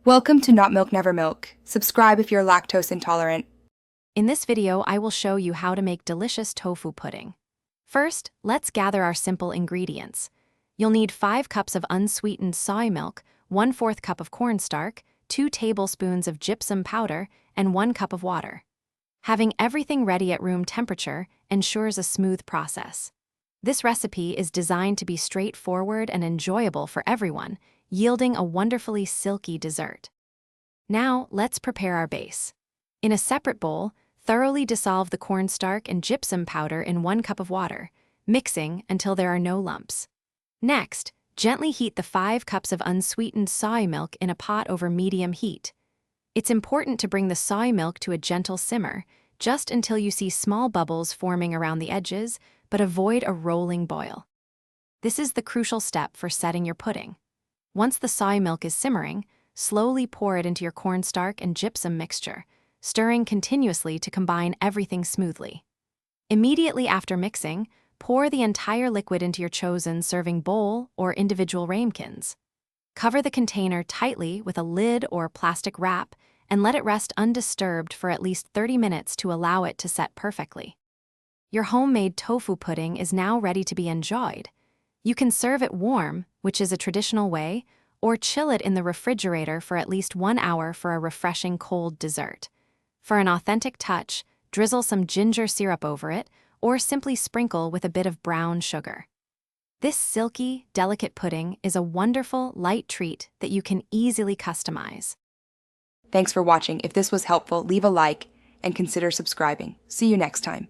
Welcome to Not Milk Never Milk. Subscribe if you're lactose intolerant. In this video, I will show you how to make delicious tofu pudding. First, let's gather our simple ingredients. You'll need 5 cups of unsweetened soy milk, 1/4 cup of cornstarch, 2 tablespoons of gypsum powder, and 1 cup of water. Having everything ready at room temperature ensures a smooth process. This recipe is designed to be straightforward and enjoyable for everyone, yielding a wonderfully silky dessert. Now, let's prepare our base. In a separate bowl, thoroughly dissolve the cornstarch and gypsum powder in 1 cup of water, mixing until there are no lumps. Next, gently heat the 5 cups of unsweetened soy milk in a pot over medium heat. It's important to bring the soy milk to a gentle simmer, just until you see small bubbles forming around the edges, but avoid a rolling boil. This is the crucial step for setting your pudding. Once the soy milk is simmering, slowly pour it into your cornstarch and gypsum mixture, stirring continuously to combine everything smoothly. Immediately after mixing, pour the entire liquid into your chosen serving bowl or individual ramekins. Cover the container tightly with a lid or plastic wrap and let it rest undisturbed for at least 30 minutes to allow it to set perfectly. Your homemade tofu pudding is now ready to be enjoyed. You can serve it warm, which is a traditional way, or chill it in the refrigerator for at least 1 hour for a refreshing cold dessert. For an authentic touch, drizzle some ginger syrup over it, or simply sprinkle with a bit of brown sugar. This silky, delicate pudding is a wonderful, light treat that you can easily customize. Thanks for watching. If this was helpful, leave a like and consider subscribing. See you next time.